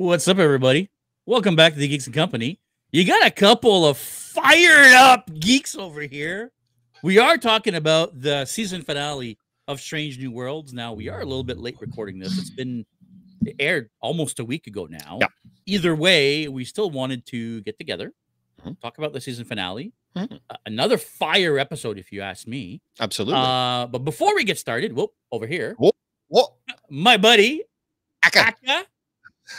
What's up, everybody? Welcome back to the Geeks and Company. You got a couple of fired up geeks over here. We are talking about the season finale of Strange New Worlds. Now, we are a little bit late recording this. It aired almost a week ago now. Yeah. Either way, we still wanted to get together, talk about the season finale. Another fire episode, if you ask me. Absolutely. But before we get started, over here, my buddy, Aka.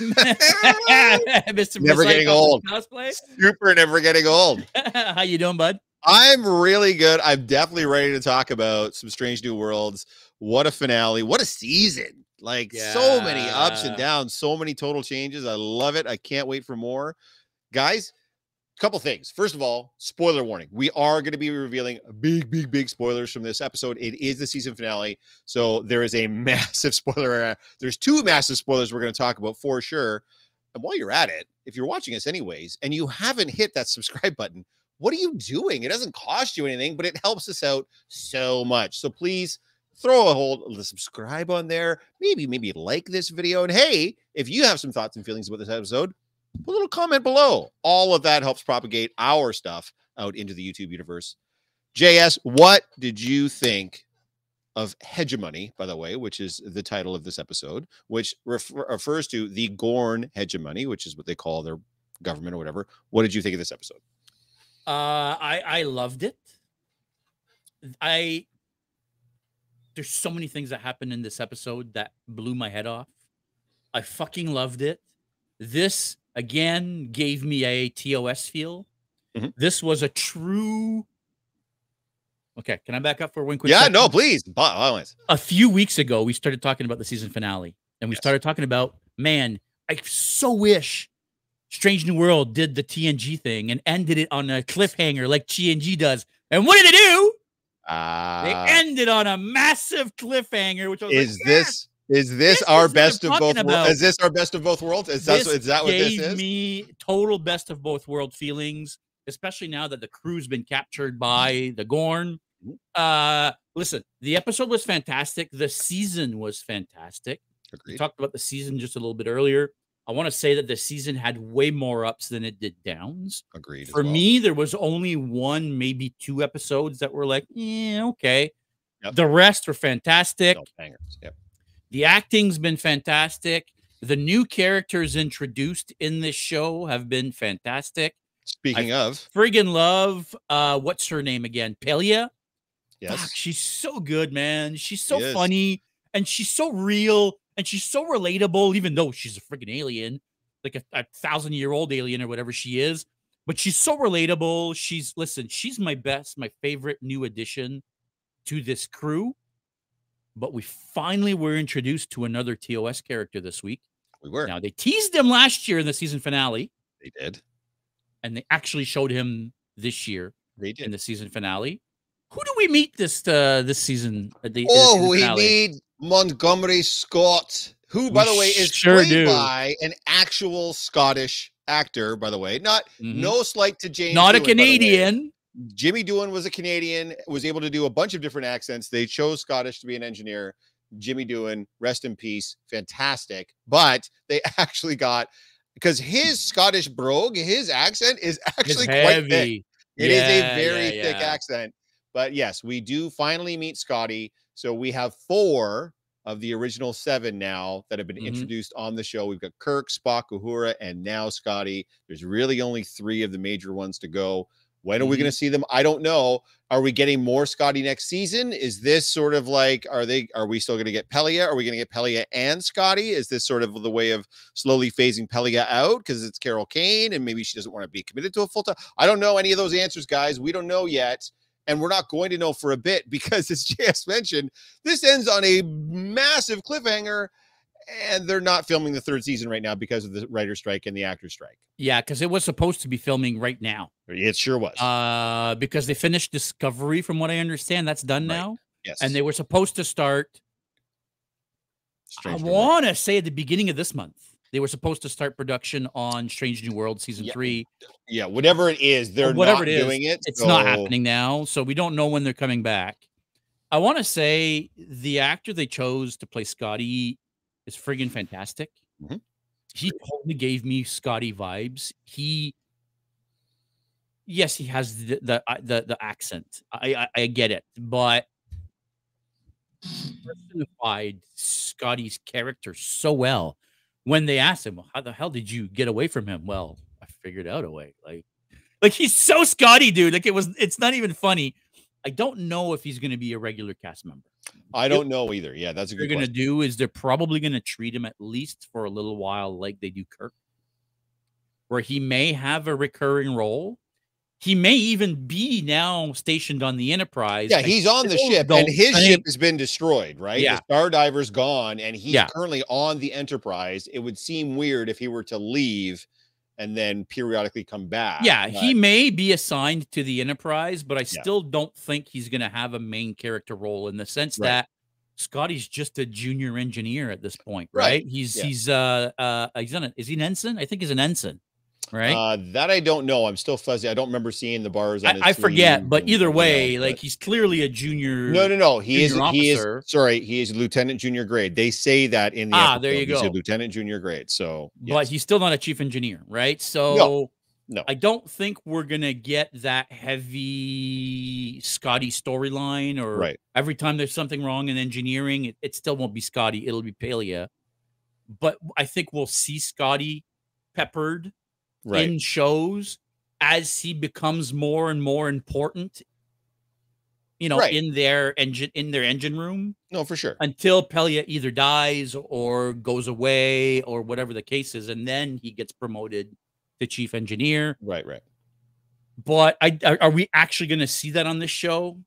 Mr. Never getting old. Cosplay. Super never getting old. How you doing, bud? I'm really good. I'm definitely ready to talk about some Strange New Worlds. What a finale. What a season. So many ups and downs. So many total changes. I love it. I can't wait for more. Guys, a couple things. First of all, spoiler warning. We are going to be revealing big spoilers from this episode. It is the season finale. So there is a massive spoiler. There's two massive spoilers we're going to talk about for sure. And while you're at it, if you're watching us anyways, and you haven't hit that subscribe button, what are you doing? It doesn't cost you anything, but it helps us out so much. So please throw a hold of the subscribe on there. Maybe like this video. And hey, if you have some thoughts and feelings about this episode, put a little comment below. All of that helps propagate our stuff out into the YouTube universe. JS, what did you think of Hegemony, by the way, which is the title of this episode, which refers to the Gorn Hegemony, which is what they call their government or whatever. What did you think of this episode? I loved it. There's so many things that happened in this episode that blew my head off. I fucking loved it. This again gave me a TOS feel. This was a true. Okay, can I back up for one quick second? No, please. Violence. A few weeks ago, we started talking about the season finale, and we started talking about, man, I so wish Strange New World did the TNG thing and ended it on a cliffhanger like TNG does. And what did they do? They ended on a massive cliffhanger, which I was Is this our best of both worlds? Is this our best of both worlds? Is that what this is? Gave me total best of both world feelings, especially now that the crew's been captured by the Gorn. Listen, the episode was fantastic. The season was fantastic. Agreed. We talked about the season just a little bit earlier. I want to say that the season had way more ups than it did downs. Agreed. For me, there was only one, maybe two episodes that were like, yeah, okay. Yep. The rest were fantastic. No bangers. Yep. The acting's been fantastic. The new characters introduced in this show have been fantastic. Speaking of, friggin' love, what's her name again? Pelia? Yes. Fuck, she's so good, man. She's so funny, and she's so real, and she's so relatable, even though she's a friggin' alien, like a 1,000-year-old alien or whatever she is. But she's so relatable. She's my favorite new addition to this crew. But we finally were introduced to another TOS character this week. We were. Now, they teased him last year in the season finale. They did. And they actually showed him this year. They did. In the season finale. Who do we meet this season? We need Montgomery Scott, who, by the way, is played by an actual Scottish actor, by the way. No slight to James. Not a Canadian. Jimmy Doohan was a Canadian, was able to do a bunch of different accents. They chose Scottish to be an engineer. Jimmy Doohan, rest in peace, fantastic. But they actually got, because his Scottish brogue, his accent is actually quite thick. It is a very thick accent. But yes, we do finally meet Scotty. So we have 4 of the original 7 now that have been introduced on the show. We've got Kirk, Spock, Uhura, and now Scotty. There's really only 3 of the major ones to go. When are we going to see them? I don't know. Are we getting more Scotty next season? Is this sort of like, are we still going to get Pelia? Are we going to get Pelia and Scotty? Is this sort of the way of slowly phasing Pelia out because it's Carol Kane and maybe she doesn't want to be committed to a full-time? I don't know any of those answers, guys. We don't know yet. And we're not going to know for a bit because, as JS mentioned, this ends on a massive cliffhanger. And they're not filming the 3rd season right now because of the writer's strike and the actor's strike. Yeah, because it was supposed to be filming right now. It sure was. Because they finished Discovery, from what I understand. That's done now. Yes. And they were supposed to start, I want to say at the beginning of this month. They were supposed to start production on Strange New World Season 3. Yeah, whatever it is, they're not doing it. It's not happening now, so we don't know when they're coming back. I want to say the actor they chose to play Scotty is friggin' fantastic. He totally gave me Scotty vibes. Yes, he has the accent. I get it, but personified Scotty's character so well. When they asked him, "How the hell did you get away from him?" Well, I figured out a way. Like he's so Scotty, dude. Like it's not even funny. I don't know if he's going to be a regular cast member. I don't know either. Yeah, that's a good question. What they're going to do is they're probably going to treat him at least for a little while like they do Kirk, where he may have a recurring role. He may even be now stationed on the Enterprise. Yeah, he's on the ship, and his ship has been destroyed, right? Yeah. The Stardiver's gone, and he's currently on the Enterprise. It would seem weird if he were to leave and then periodically come back. Yeah, he may be assigned to the Enterprise, but I still don't think he's going to have a main character role in the sense that Scotty's just a junior engineer at this point, right? He's is he an ensign? I think he's an ensign. Right. That I don't know. I'm still fuzzy. I don't remember seeing the bars. On I forget, but either way, like he's clearly a junior. No. He is. Sorry, he is lieutenant junior grade. They say that in the episode. There you go. He's a lieutenant junior grade. So, but he's still not a chief engineer, right? So no. I don't think we're gonna get that heavy Scotty storyline, or every time there's something wrong in engineering, it still won't be Scotty. It'll be Pelia. But I think we'll see Scotty peppered in shows as he becomes more and more important, in their engine room. No, for sure. Until Pelia either dies or goes away or whatever the case is, and then he gets promoted to chief engineer. Right. But are we actually going to see that on this show?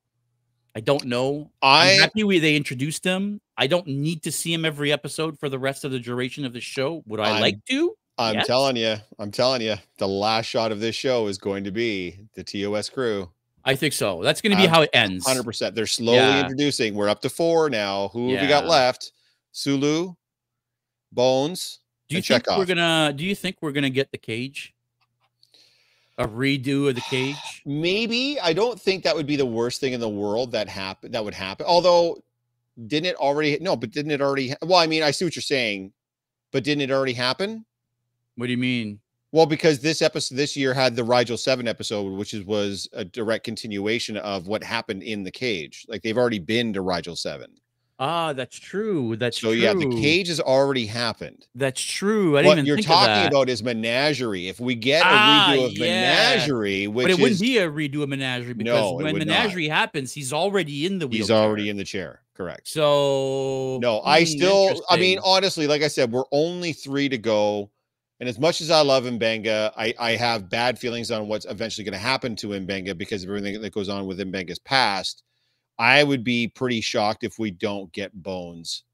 I don't know. I'm happy they introduced him. I don't need to see him every episode for the rest of the duration of the show. Would I like to? I'm telling you, the last shot of this show is going to be the TOS crew. I think so. That's going to be how it ends. 100%. They're slowly introducing. We're up to 4 now. Who have we got left? Sulu, Bones. Do you think we're gonna get the Cage? A redo of the Cage? Maybe. I don't think that would be the worst thing in the world that would happen. Although, didn't it already? No, but didn't it already? Well, I mean, I see what you're saying, but didn't it already happen? What do you mean? Well, because this year had the Rigel 7 episode, which was a direct continuation of what happened in the Cage. Like they've already been to Rigel 7. Ah, that's true. That's true. So yeah, the Cage has already happened. That's true. What you're talking about is Menagerie. If we get a redo of Menagerie, but it wouldn't be a redo of Menagerie because when Menagerie happens, he's already in the wheelchair. He's already in the chair. Correct. So no, I mean, honestly, like I said, we're only 3 to go. And as much as I love Mbenga, I have bad feelings on what's eventually going to happen to Mbenga because of everything that goes on with Mbenga's past. I would be pretty shocked if we don't get Bones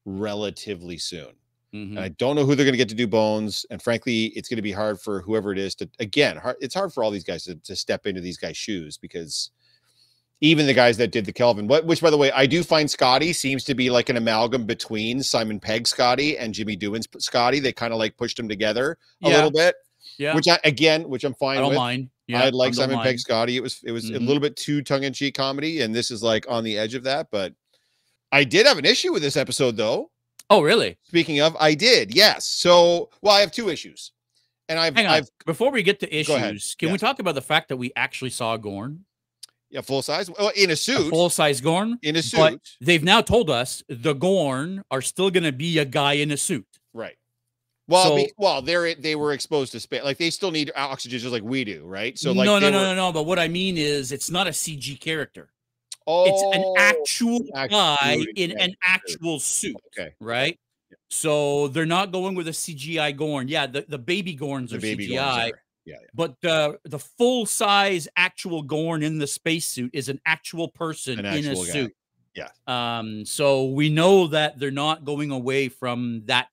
relatively soon. And I don't know who they're going to get to do Bones. And frankly, it's going to be hard for whoever it is to, again, it's hard for all these guys to step into these guys' shoes because even the guys that did the Kelvin, which by the way, I do find Scotty seems to be like an amalgam between Simon Pegg Scotty and Jimmy Doohan's Scotty. They kind of like pushed them together a little bit. Yeah. Which I'm fine with. I don't mind. Yeah, I like Simon Pegg Scotty. It was a little bit too tongue-in-cheek comedy, and this is like on the edge of that. But I did have an issue with this episode, though. Oh, really? Speaking of, I did. Yes. So, I have 2 issues, and I've before we get to issues, can we talk about the fact that we actually saw Gorn? Yeah, full size. Well, in a suit. Full size Gorn. In a suit. But they've now told us the Gorn are still going to be a guy in a suit. Right. Well, they were exposed to space. Like they still need oxygen just like we do, right? So like no. But what I mean is, it's not a CG character. Oh, it's an actual guy in an actual suit. Okay. Right. Yeah. So they're not going with a CGI Gorn. Yeah, the baby Gorns are CGI. Yeah. But the full size actual Gorn in the spacesuit is an actual person in a suit. Yeah. So we know that they're not going away from that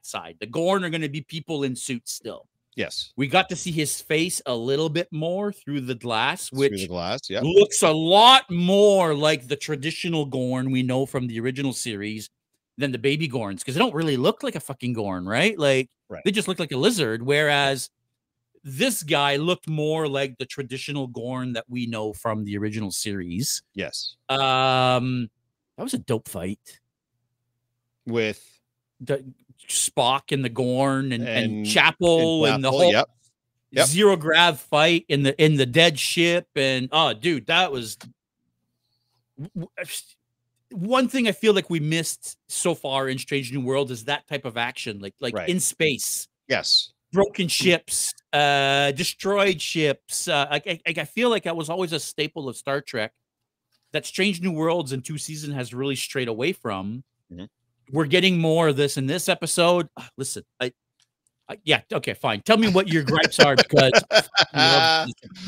side. The Gorn are going to be people in suits still. Yes. We got to see his face a little bit more through the glass, which yeah, looks a lot more like the traditional Gorn we know from the original series than the baby Gorns, because they don't really look like a fucking Gorn, right? Like they just look like a lizard, whereas this guy looked more like the traditional Gorn that we know from the original series. Yes. That was a dope fight. With Spock and the Gorn and Chapel and the whole Yep. zero grav fight in the dead ship. And oh, dude, that was one thing I feel like we missed so far in Strange New World is that type of action, like in space. Yes. Broken ships, destroyed ships. I feel like that was always a staple of Star Trek that Strange New Worlds in 2 seasons has really strayed away from. Mm-hmm. We're getting more of this in this episode. Listen, yeah, okay, fine. Tell me what your gripes are because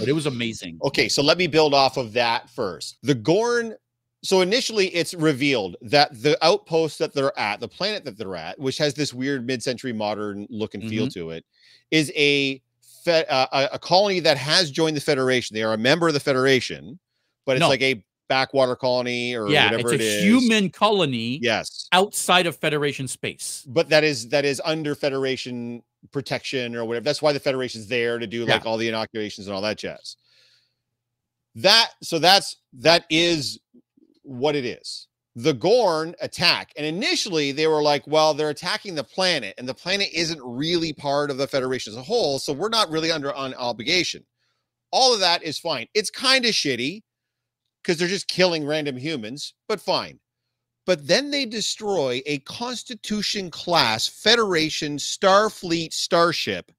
it was amazing. Okay, so let me build off of that first. The Gorn. So initially, it's revealed that the outpost that they're at, the planet that they're at, which has this weird mid-century modern look and feel to it, is a colony that has joined the Federation. They are a member of the Federation, but it's like a backwater colony or whatever it is. It's a human colony. Yes, outside of Federation space, but that is under Federation protection or whatever. That's why the Federation's there to do like all the inoculations and all that jazz. That is what it is. The Gorn attack, and initially they were like, well, they're attacking the planet, and the planet isn't really part of the Federation as a whole, so we're not really on obligation. All of that is fine. It's kind of shitty because they're just killing random humans, but fine. But then they destroy a Constitution class Federation Starfleet starship,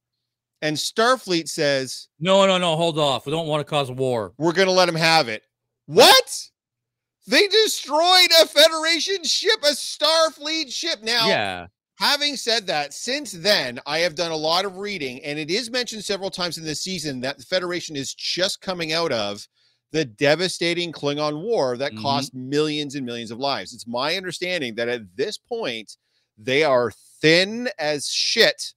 and Starfleet says, no, hold off. We don't want to cause a war. We're going to let them have it. What? They destroyed a Federation ship, a Starfleet ship. Now, having said that, since then, I have done a lot of reading, and it is mentioned several times in this season that the Federation is just coming out of the devastating Klingon War that cost millions and millions of lives. It's my understanding that at this point, they are thin as shit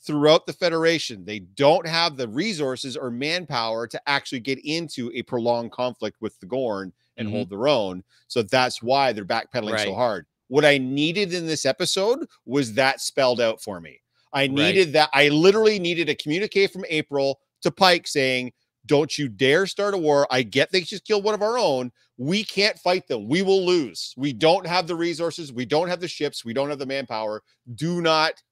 throughout the Federation. They don't have the resources or manpower to actually get into a prolonged conflict with the Gorn and hold their own. So that's why they're backpedaling so hard. What I needed in this episode was that spelled out for me. I needed that. I literally needed a communique from April to Pike saying, don't you dare start a war. I get they just killed one of our own. We can't fight them. We will lose. We don't have the resources. We don't have the ships. We don't have the manpower.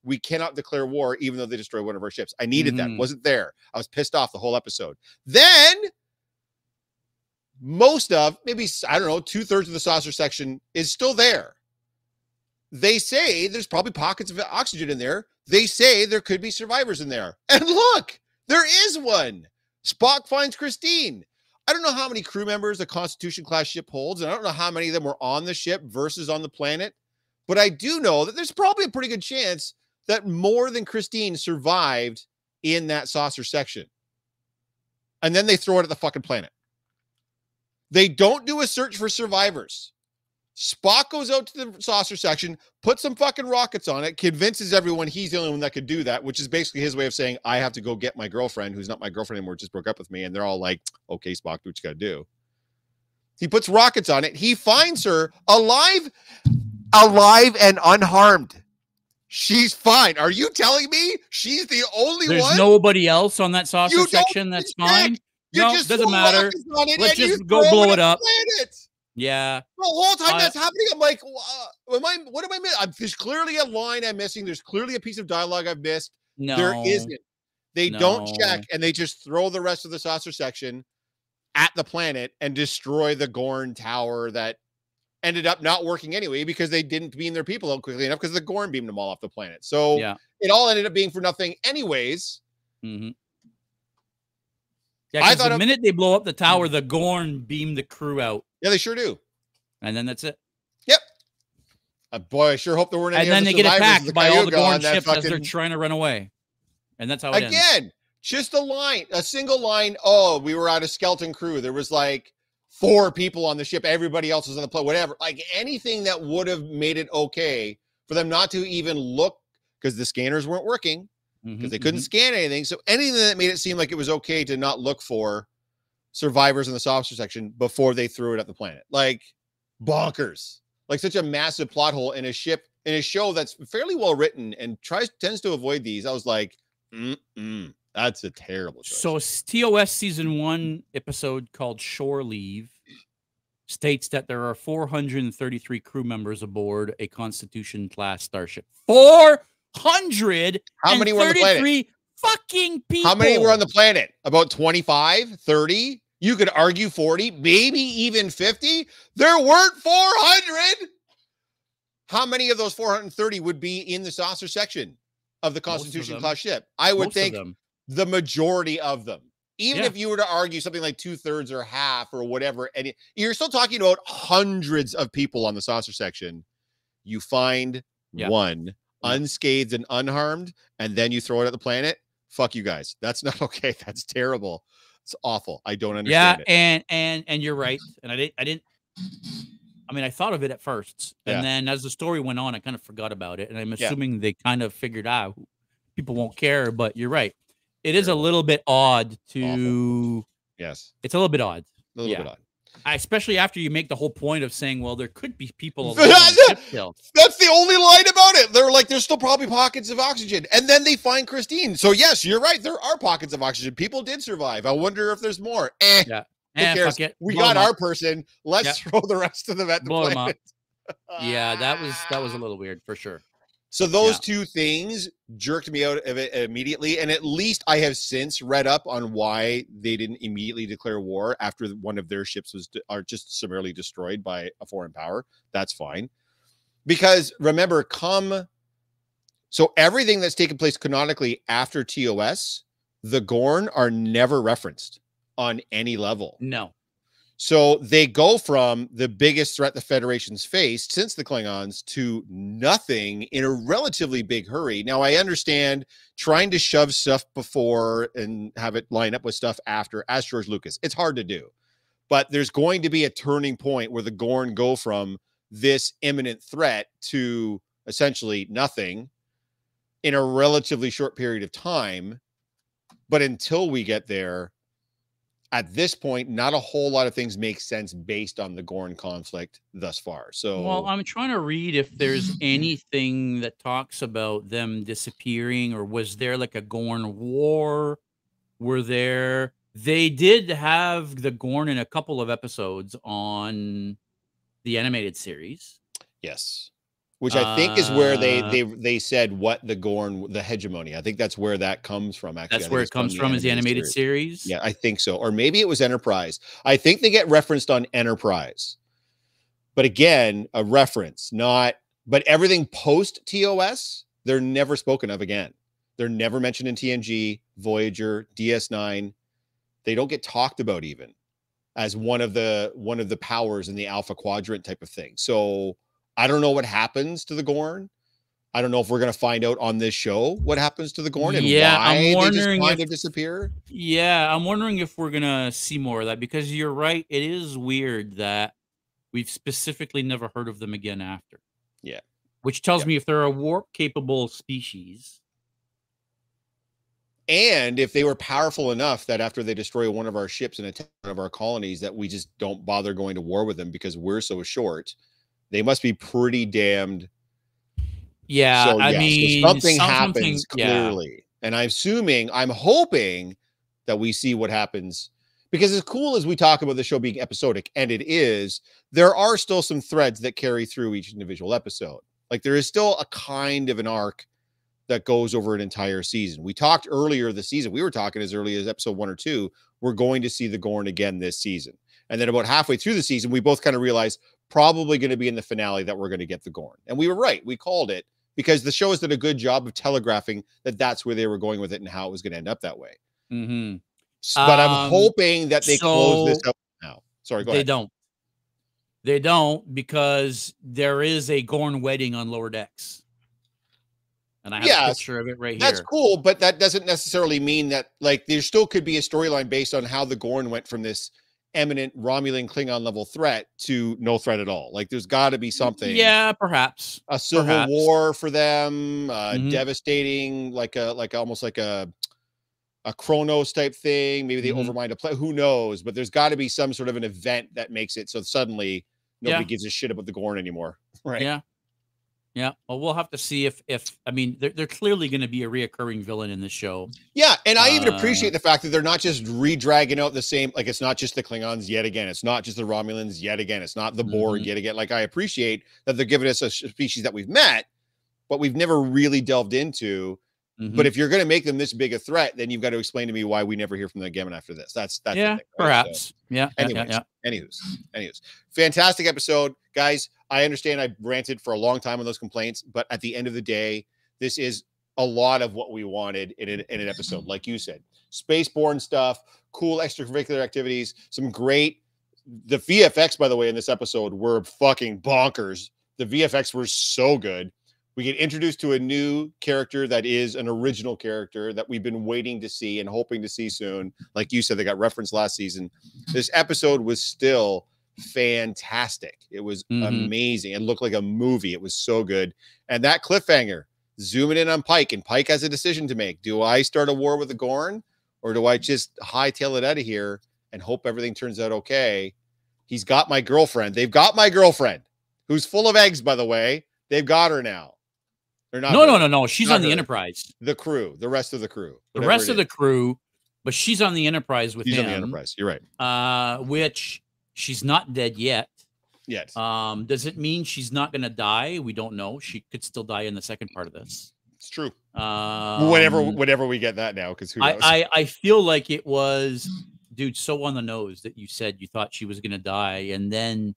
We cannot declare war even though they destroyed one of our ships. I needed that. Wasn't there. I was pissed off the whole episode. Then most of, maybe, I don't know, 2/3 of the saucer section is still there. They say there's probably pockets of oxygen in there. They say there could be survivors in there. And look, there is one. Spock finds Christine. I don't know how many crew members a Constitution class ship holds, and I don't know how many of them were on the ship versus on the planet, but I do know that there's probably a pretty good chance that more than Christine survived in that saucer section. And then they throw it at the fucking planet. They don't do a search for survivors. Spock goes out to the saucer section, puts some fucking rockets on it, convinces everyone he's the only one that could do that, which is basically his way of saying, I have to go get my girlfriend, who's not my girlfriend anymore, just broke up with me. And they're all like, okay, Spock, do what you got to do. He puts rockets on it. He finds her alive and unharmed. She's fine. Are you telling me she's the only one? There's nobody else on that saucer section that's fine? No, doesn't matter. Let's just go blow it up. Yeah. The whole time that's happening, I'm like, what am I missing? There's clearly a line I'm missing. There's clearly a piece of dialogue I've missed. No. There isn't. They don't check, and they just throw the rest of the saucer section at the planet and destroy the Gorn tower that ended up not working anyway because they didn't beam their people out quickly enough because the Gorn beamed them all off the planet. So it all ended up being for nothing anyways. Yeah, I thought the minute they blow up the tower, the Gorn beam the crew out. Yeah, they sure do. And then that's it. Yep. Boy, I sure hope there weren't any. And then they get attacked by all the Gorn ships fucking... as they're trying to run away. And that's how it ends. Again, just a single line. Oh, we were out of skeleton crew. There was like 4 people on the ship. Everybody else was on the plane. Whatever. Like anything that would have made it okay for them not to even look because the scanners weren't working. Because they couldn't scan anything. So anything that made it seem like it was okay to not look for survivors in the saucer section before they threw it at the planet. Like bonkers. Like such a massive plot hole in a show that's fairly well written and tends to avoid these. I was like, that's a terrible choice. So TOS season 1 episode called Shore Leave states that there are 433 crew members aboard a Constitution-class starship. 433 How many were on the planet? Fucking people. How many were on the planet? About 25, 30? You could argue 40, maybe even 50. There weren't 400. How many of those 430 would be in the saucer section of the Constitution-class ship? I would think the majority of them. Even if you were to argue something like 2/3 or half or whatever, and you're still talking about hundreds of people on the saucer section. You find one unscathed and unharmed, and then you throw it at the planet. Fuck you guys. That's not okay. That's terrible. It's awful. I don't understand it. And you're right. And I mean, I thought of it at first, and then as the story went on, I kind of forgot about it. And I'm assuming they kind of figured out people won't care, but you're right. It is a little bit odd to. Awful. Yes. It's a little bit odd. A little bit odd. Especially after you make the whole point of saying, well, there could be people. That's the only line about it. They're like, there's still probably pockets of oxygen. And then they find Christine. So, yes, you're right. There are pockets of oxygen. People did survive. I wonder if there's more. Who cares? We got our person. Let's throw the rest of them at the planet. Yeah, that was a little weird for sure. So those two things jerked me out of it immediately. And at least I have since read up on why they didn't immediately declare war after one of their ships was just summarily destroyed by a foreign power. That's fine. Because remember, so everything that's taken place canonically after TOS, the Gorn are never referenced on any level. No. So they go from the biggest threat the Federation's faced since the Klingons to nothing in a relatively big hurry. Now, I understand trying to shove stuff before and have it line up with stuff after, as George Lucas. It's hard to do. But there's going to be a turning point where the Gorn go from this imminent threat to essentially nothing in a relatively short period of time. But until we get there, at this point, not a whole lot of things make sense based on the Gorn conflict thus far. So, well, I'm trying to read if there's anything that talks about them disappearing, or was there like a Gorn war? They did have the Gorn in a couple of episodes on the animated series. Yes. Which I think is where they said what the Gorn, the hegemony. I think that's where that comes from. Actually, that's where it comes from, is the animated series. Yeah, I think so. Or maybe it was Enterprise. I think they get referenced on Enterprise. But again, a reference, not. But everything post TOS, they're never spoken of again. They're never mentioned in TNG, Voyager, DS9. They don't get talked about even as one of the powers in the Alpha Quadrant type of thing. So I don't know what happens to the Gorn. I don't know if we're going to find out on this show what happens to the Gorn and why they just kind of disappear. Yeah, I'm wondering if we're going to see more of that, because you're right. It is weird that we've specifically never heard of them again after. Yeah. Which tells me if they're a warp-capable species. And if they were powerful enough that after they destroy one of our ships and attack one of our colonies, that we just don't bother going to war with them because we're so short, they must be pretty damned. Yeah, so, I mean, so something happens clearly. And I'm hoping that we see what happens, because as cool as we talk about the show being episodic, and it is, there are still some threads that carry through each individual episode. Like there is still a kind of an arc that goes over an entire season. We talked earlier this season. We were talking as early as episode 1 or 2. We're going to see the Gorn again this season. And then about halfway through the season, we both kind of realized probably going to be in the finale that we're going to get the Gorn. And we were right. We called it because the show has done a good job of telegraphing that that's where they were going with it and how it was going to end up that way. Mm-hmm. But I'm hoping that they close this up now. Sorry, go ahead. They don't, because there is a Gorn wedding on Lower Decks. And I have a picture of it right here. That's cool, but that doesn't necessarily mean that, like, there still could be a storyline based on how the Gorn went from this eminent Romulan Klingon level threat to no threat at all. Like, there's got to be something. Yeah, perhaps a civil war for them, devastating, almost like a Chronos type thing. Maybe they overmind a play. Who knows? But there's got to be some sort of an event that makes it so suddenly nobody gives a shit about the Gorn anymore, right? Yeah. Yeah. Well, we'll have to see if I mean, they're clearly going to be a reoccurring villain in the show. Yeah, and I even appreciate the fact that they're not just re-dragging out the same, like it's not just the Klingons yet again, it's not just the Romulans yet again, it's not the Borg yet again. Like I appreciate that they're giving us a species that we've met, but we've never really delved into. But if you're going to make them this big a threat, then you've got to explain to me why we never hear from them again after this. That's yeah, the thing, right? perhaps. So, yeah. Anyways, fantastic episode, guys. I understand I ranted for a long time on those complaints, but at the end of the day, this is a lot of what we wanted in an episode. Like you said, spaceborne stuff, cool extracurricular activities, some great. The VFX, by the way, in this episode were fucking bonkers. The VFX were so good. We get introduced to a new character that is an original character that we've been waiting to see and hoping to see soon. Like you said, they got referenced last season. This episode was still fantastic. It was amazing. It looked like a movie. It was so good. And that cliffhanger, zooming in on Pike, and Pike has a decision to make. Do I start a war with the Gorn, or do I just hightail it out of here and hope everything turns out okay? He's got my girlfriend. They've got my girlfriend, who's full of eggs, by the way. They've got her now. No. She's on the Enterprise. The crew, the rest of the crew. The rest of the crew, but she's on the Enterprise with him. She's on the Enterprise. You're right. Which she's not dead yet. Yet. Does it mean she's not going to die? We don't know. She could still die in the second part of this. It's true. Whenever we get that now, because who knows? I feel like it was, dude, so on the nose that you said you thought she was going to die, and then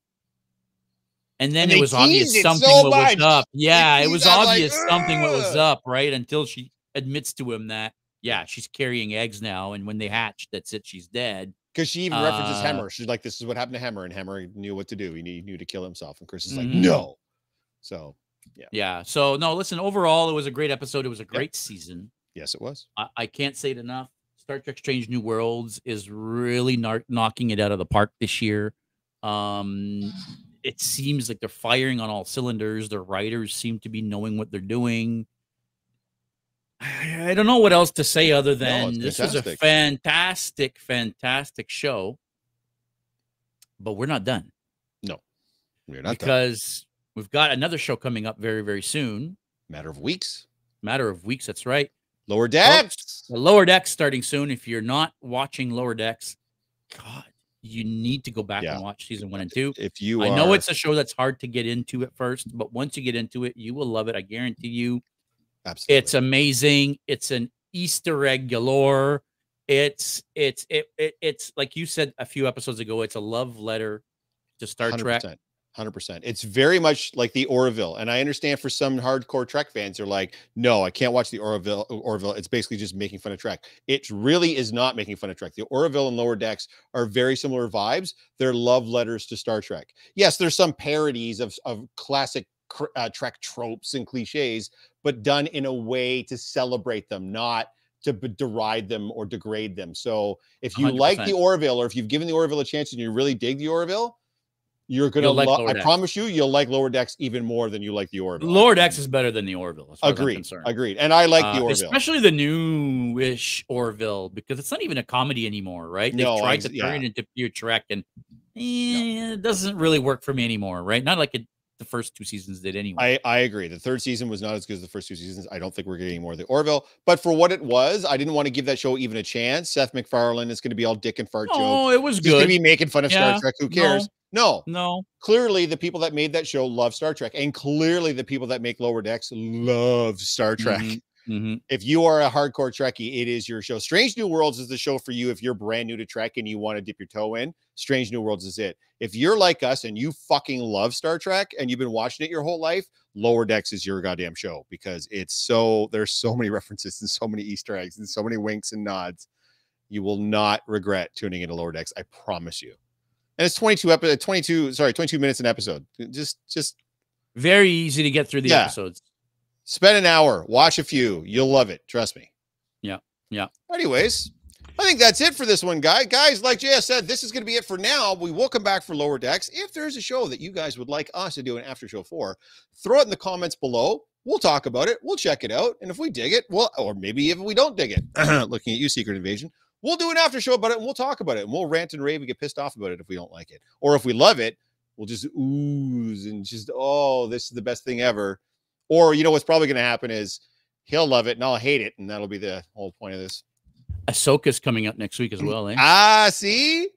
it was obvious something was up. Yeah, it was obvious something was up, right? Until she admits to him that, yeah, she's carrying eggs now, and when they hatch, that's it, she's dead. Because she even references Hemmer. She's like, this is what happened to Hemmer, and Hemmer knew what to do. He knew to kill himself. And Chris is like, no. So, yeah. Yeah. So, no, listen, overall, it was a great episode. It was a great season. Yes, it was. I can't say it enough. Star Trek Strange New Worlds is really knocking it out of the park this year. It seems like they're firing on all cylinders. Their writers seem to be knowing what they're doing. I don't know what else to say other than this was a fantastic, fantastic show. But we're not done. No, we're not done. Because we've got another show coming up very, very soon. Matter of weeks. That's right. Lower Decks. The Lower Decks starting soon. If you're not watching Lower Decks, God, you need to go back and watch season 1 and 2. I know it's a show that's hard to get into at first, but once you get into it, you will love it. I guarantee you. Absolutely. It's amazing. It's an Easter egg galore. It's like you said a few episodes ago, it's a love letter to Star 100%, Trek. 100%. It's very much like the Orville. And I understand for some hardcore Trek fans, they're like, no, I can't watch the Orville. It's basically just making fun of Trek. It really is not making fun of Trek. The Orville and Lower Decks are very similar vibes. They're love letters to Star Trek. Yes, there's some parodies of classic Trek tropes and cliches, but done in a way to celebrate them, not to deride them or degrade them. So if you 100%. like the Orville, or if you've given the Orville a chance and you really dig the Orville, you're gonna love. I promise you'll like Lower Decks even more than you like the Orville. Lower Decks is better than the Orville. Agreed. And I like the Orville, especially the newish Orville, because it's not even a comedy anymore, right? They've tried to turn it into pure Trek, and it doesn't really work for me anymore, right? Not like the first 2 seasons did anyway. I agree. The third season was not as good as the first 2 seasons. I don't think we're getting more of the Orville, but for what it was, I didn't want to give that show even a chance. Seth MacFarlane is going to be all dick and fart jokes. Oh, it was good. He's going to be making fun of Star Trek. Who cares? No. Clearly, the people that made that show love Star Trek, and clearly the people that make Lower Decks love Star Trek. If you are a hardcore Trekkie, it is your show. Strange New Worlds is the show for you if you're brand new to Trek and you want to dip your toe in. Strange New Worlds is it. If you're like us and you fucking love Star Trek and you've been watching it your whole life, Lower Decks is your goddamn show, because there's so many references and so many Easter eggs and so many winks and nods. You will not regret tuning into Lower Decks. I promise you. And it's 22 minutes an episode. Just very easy to get through the episodes. Spend an hour, watch a few. You'll love it. Trust me. Yeah. Anyways, I think that's it for this one, guys. Like JS said, this is going to be it for now. We will come back for Lower Decks. If there's a show that you guys would like us to do an after show for, throw it in the comments below. We'll talk about it. We'll check it out. And if we dig it, or maybe if we don't dig it, looking at you, Secret Invasion, we'll do an after show about it and we'll talk about it. And we'll rant and rave and get pissed off about it if we don't like it. Or if we love it, we'll just ooze and just, oh, this is the best thing ever. Or you know what's probably going to happen is he'll love it and I'll hate it, and that'll be the whole point of this. Ahsoka's coming up next week as well, eh? See?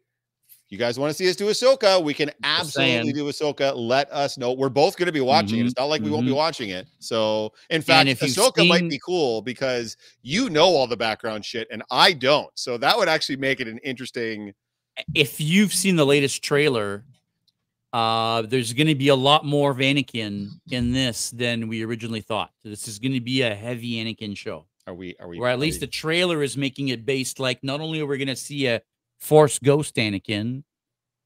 You guys want to see us do Ahsoka? We can absolutely do Ahsoka. Let us know. We're both going to be watching it. It's not like we won't be watching it. So, in fact, Ahsoka might be cool because you know all the background shit and I don't. So that would actually make it an interesting. If you've seen the latest trailer, there's going to be a lot more of Anakin in this than we originally thought. This is going to be a heavy Anakin show. Or at least the trailer is making it based like not only are we going to see a Force Ghost Anakin,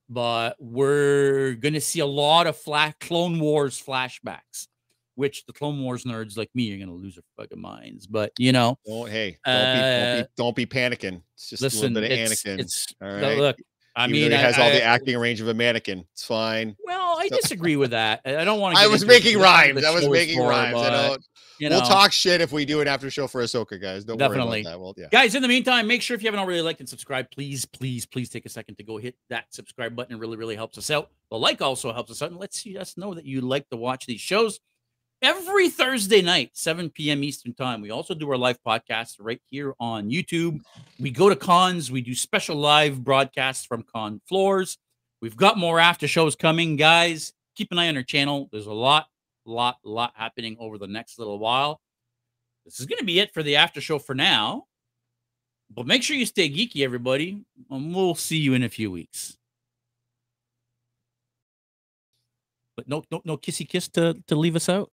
but we're going to see a lot of Clone Wars flashbacks, which the Clone Wars nerds like me are going to lose their fucking minds. But, you know. Don't be panicking. It's just a little bit of Anakin. All right. Look, I mean, it has all the acting range of a mannequin. It's fine. Well, I disagree with that. I don't want to. I was making rhymes. I don't. You know, we'll talk shit if we do an after show for Ahsoka, guys. Don't worry about that. Well, yeah. Guys, in the meantime, make sure if you haven't already liked and subscribed, please take a second to go hit that subscribe button. It really, really helps us out. The like also helps us out, and let's us know that you like to watch these shows. Every Thursday night, 7 p.m. Eastern time. We also do our live podcast right here on YouTube. We go to cons. We do special live broadcasts from con floors. We've got more after shows coming, guys. Keep an eye on our channel. There's a lot happening over the next little while. This is going to be it for the after show for now. But make sure you stay geeky, everybody. And we'll see you in a few weeks. But no kissy kiss to leave us out.